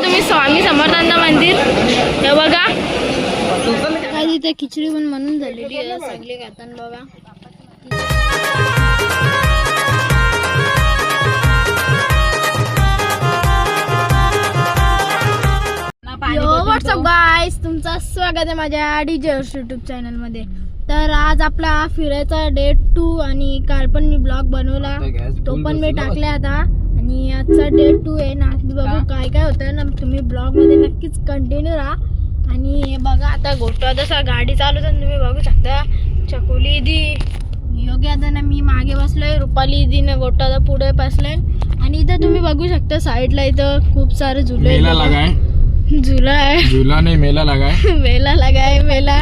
तुम्ही स्वामी समर्थांचं मंदिर. हे बघा काय तिथे खिचडी पण म्हणून झालेली आहे सगळे खाताना बघा. व्हॉट्सअप गाईस, तुमचं स्वागत आहे माझ्या डीजे यूट्यूब चॅनल मध्ये. तर आज आपला फिरायचा डे 2 आणि काल पण मी ब्लॉग बनवला, तो पण मी टाकला आता. आणि आजचा डे 2 आहे ना, बघू काय काय होतं ना. तुम्ही ब्लॉग मध्ये नक्कीच कंटिन्यू राहा. आणि बघा आता गोष्ट जसा गाडी चालू तर तुम्ही बघू शकता. चकोली दी योग्य आता ना, मी मागे बसलोय, रुपाली दी ना गोटा पुढे बसलोय. आणि इथं तुम्ही बघू शकता साईडला इथं खूप सारे झुले झूला है, झूला नहीं मेला लगा है. मेला लगा है मेला.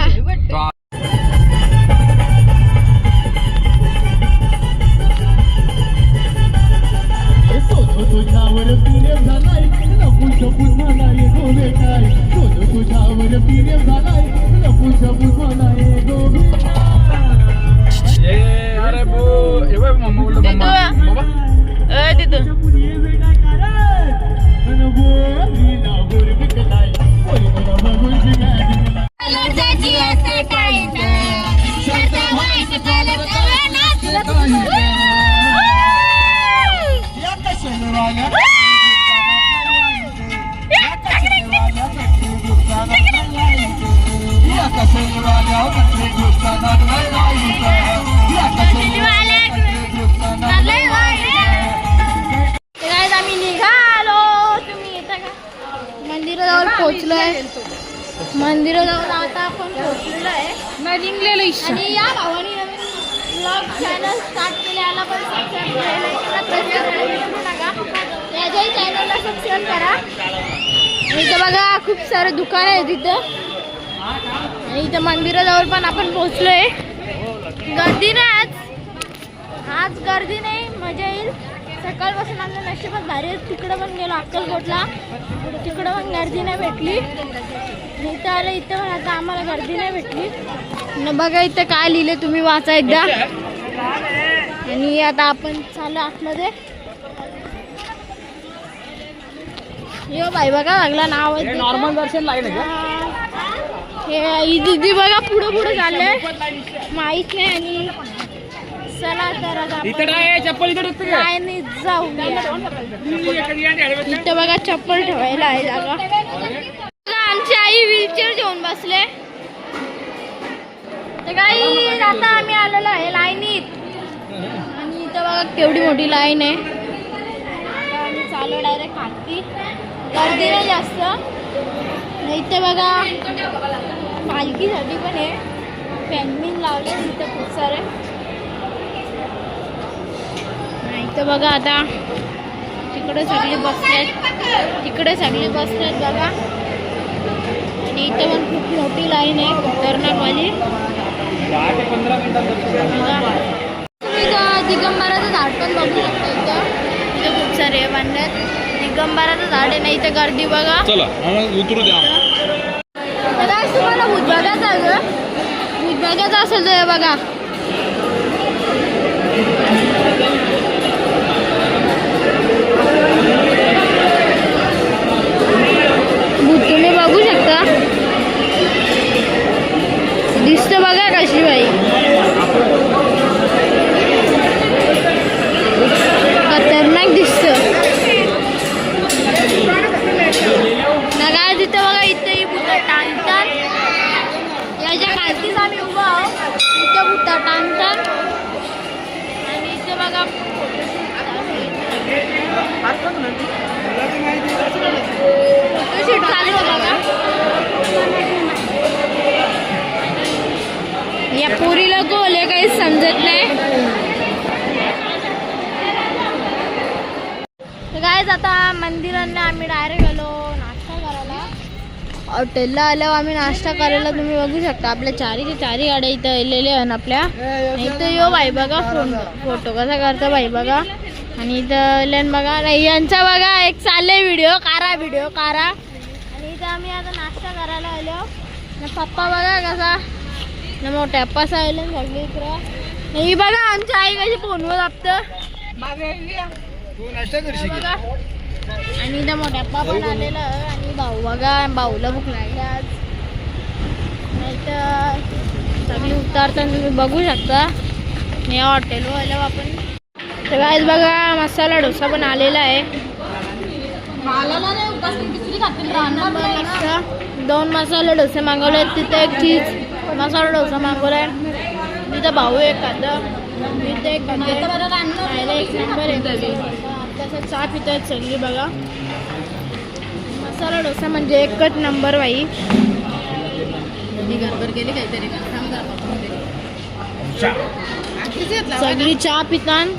मंदिराजवळ पोहोचलोय. मंदिराजवळ आता आपण पोहोचलेलो आहे. आणि या भावानी नवीन ब्लॉग चॅनल स्टार्ट केल्याला पण सबस्क्राईब नका. त्याच्याही चॅनलला सबस्क्राईब करा. इथं बघा खूप सारे दुकान आहे तिथं. आणि इथं मंदिराजवळ पण आपण पोहोचलोय. गर्दी नाही आज गर्दी नाही, मजा येईल. सकाळपासून आमचं नशीबच भारी आहे. तिकडं पण गेलो अक्कलकोटला, तिकडं पण गर्दी नाही भेटली. इथं आलं, इथं पण आता आम्हाला गर्दी नाही भेटली. न बघा इथं काय लिहिले तुम्ही वाचा एकदा. आणि आता आपण चालू आतमध्ये. यो बाई बघा लागला नाव नॉर्मल दर्शन लागले हे दीदी बघा पुढं पुढं चाललंय माहित नाही. आणि चला तर काय नाही जाऊ. इथं बघा चप्पल ठेवायला आहे जागा. आमची आई व्हीलचेअर घेऊन बसले. तर काही आता आम्ही आलेलो आहे लाईनीत. आणि इथं बघा केवढी मोठी लाईन आहे. आम्ही चालू डायरेक्ट खाती, गर्दी नाही जास्त. इथं बघा पालखीसाठी पण आहे, पेनमिन लावले इथं खूप सारे. इथं बघा आता तिकडे सगळे बसलेत, तिकडे सगळे बसलेत बघा. आणि इथं पण खूप मोठी लाईन आहे खतरनाकवाली. तुम्ही इथं दिगंबराचं झाड पण बघू शकता. इथं खूप सारे बांधल्यात. दिगंबराचं झाड आहे ना, इथं गर्दी बघा. चला उतरू द्या. तुम्हाला भूत बघायचं भूत बघायचं असेल तर बघा. भूत तुम्ही बघू शकता. दिसतं बघा कशी बाई, खतरनाक दिसतं ना. काय तिथं बघा, इथंही भूत टांगतात. याच्या खालतीच आम्ही उभा आहोत. इथं भूत टांगतात. आणि इथं बघा फोटोशूट चालू होता का. या पोरीला गोले काही समजत नाही. गाईज आता मंदिरांना आम्ही डायरेक्ट आलो नाश्ता करायला. हॉटेलला आल्यावर आम्ही नाश्ता करायला तुम्ही बघू शकता. आपल्या चारी गाड्या इथं आलेल्या आहेत आपल्या. इथं यो बाई बघा फोटो कसा करतो बाई बघा. आणि इथं बघा नाही यांचा बघा एक चालले व्हिडिओ कारा. आणि इथं आम्ही आता नाश्ता करायला आलो. पप्पा बघा कसा ना मोठ्या अप्पा सायलेन सगळे इकडं. ही बघा आमची आई कशी फोनवर आपतं. आणि इथं मोठ्या अप्पा पण आलेलं. आणि भाऊ बघा, भाऊला भूक लागली आज. नाही तर सगळी उतारताना तुम्ही बघू शकता. या हॉटेलवर आलो आपण. तर गाईज बघा, मसाला डोसा पण आलेला आहे. 2 मसाला डोसे मागवले आहेत. तिथे एक चीज मसाला डोसा मागवलाय. तिथं भाऊ एक खातं, तिथे एक खातं. एक नंबर आहे. तसं चहा पित आहेत सगळी बघा. मसाला डोसा म्हणजे एकच नंबर बाई. गडबड केली काहीतरी सगळी चहा पितान.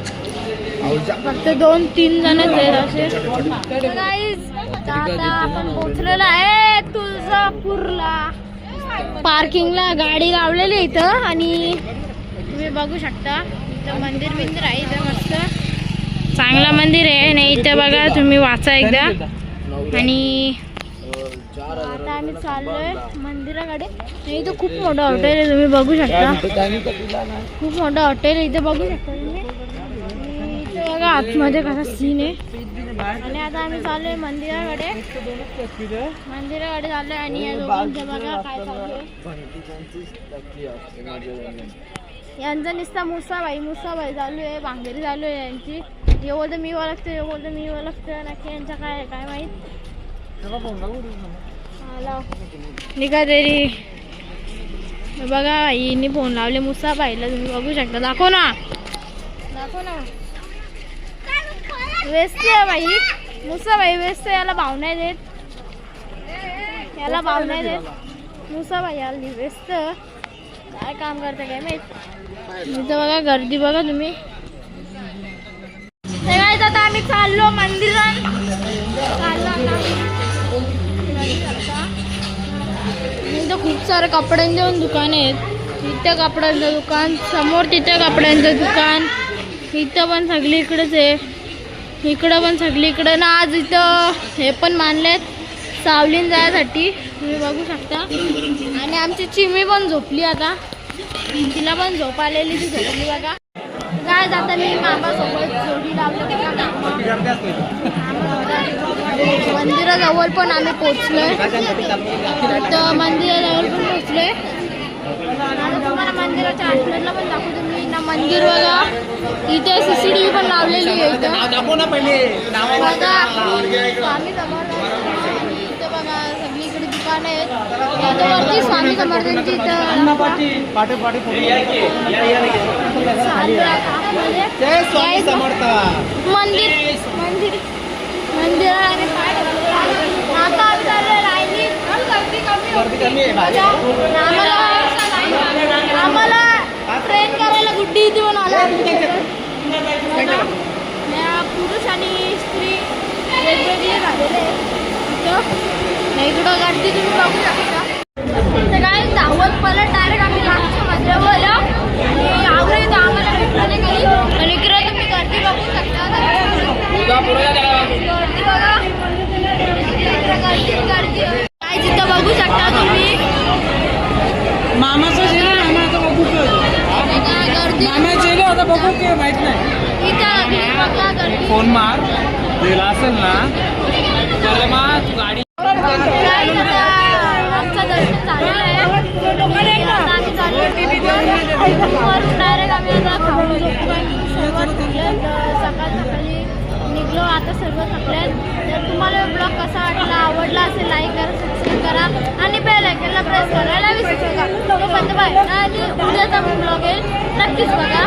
फक्त 2-3 जणच आहेत असे. आता आपण पोहोचलेलो आहे तुळजापूरला. पार्किंगला गाडी लावलेली इथं आणि तुम्ही बघू शकता इथं मंदिर आहे. इथं मस्त चांगला मंदिर आहे. नाही इथं बघा, तुम्ही वाचा एकदा. आणि आता आम्ही चाललोय मंदिराकडे. इथं खूप मोठं हॉटेल आहे, तुम्ही बघू शकता. खूप मोठं हॉटेल आहे इथं, बघू शकता तुम्ही. इथं बघा आतमध्ये कसा सीन आहे. आणि आता आम्ही चाललोय मंदिराकडे चाललोय. आणि या दोघांचं बघा काय चालू आहे. यांचा नुसता मुसाबाई चालू आहे. भांगेरी चालू आहे यांची. हे बोलतं मी ओळखतो नक्की यांचं काय काय माहीत. निघा तरी बघा, हिने फोन लावले मुसाबाईला. तुम्ही बघू शकता. दाखव ना व्यस्त आहे बाई. मुसाबाई व्यस्त. याला भाव नाही देत. मुसाबाई आली व्यस्त. काय काम करते काय माहित. इथं बघा गर्दी बघा तुम्ही. आता आम्ही चाललो मंदिरात. इथं खूप सारे कपड्यांचे दुकान आहेत. इथं कपड्यांचं दुकान, समोर तिथं कपड्यांचं दुकान. इथं पण सगळीकडेच आहे. इकडं पण सगळीकडं ना. आज इथं हे पण मानलेत सावलीन जायसाठी, तुम्ही बघू शकता. आणि आमची चिमी पण झोपली आता. तिला पण झोप आलेली, ती झोपली बघा. काय जाता मी मामासोबत जोडी लावलं बघा. मंदिराजवळ पण आम्ही पोचलोय. तर मंदिराजवळ पण पोचलोय. आता तुम्हाला मंदिराच्या आतमधलं पण दाखवतो तुम्ही ना. मंदिर बघा, इथे CCTV पण लावलेली आहे. इथं बघा स्वामी समर्थ. इथं बघा सगळीकडे दुकान आहेत. इथं वरती स्वामी समर्थांची मंदिर आणि आता आम्हाला ट्रेन करायला गुड्डी इथे पण आला. पुरुष आणि स्त्री वेगवेगळे झालेले इकडं गर्दी तुम्ही बघू शकता. तर काय धावत परत डायरेक्ट आम्ही लांबच्या मंदिरावर आलो. आणि आवडे तर आम्हाला भेटलं नाही काही. आणि इकडे तुम्ही गर्दी बघू शकता. गर्दी काय जिथं बघू शकता तुम्ही. मामाचं जेल आता बघू की माहित नाही. इथं बघा गर्दी. फोन मार दिला असेल ना तर मग तू गाडी. आमचं दर्शन झालेलं आहे. आता आम्ही चाललो डायरेक्ट. आम्ही आता खाऊन सकाळी निघलो. आता सर्व थकल्यात. जर तुम्हाला ब्लॉग कसा वाटला, आवडला असेल, लाईक करा, सबस्क्राईब करा आणि बेल आयकॉनला प्रेस करायला विसरू नका. तोपर्यंत बाय. आणि उद्याचा ब्लॉग येईल, नक्कीच बघा.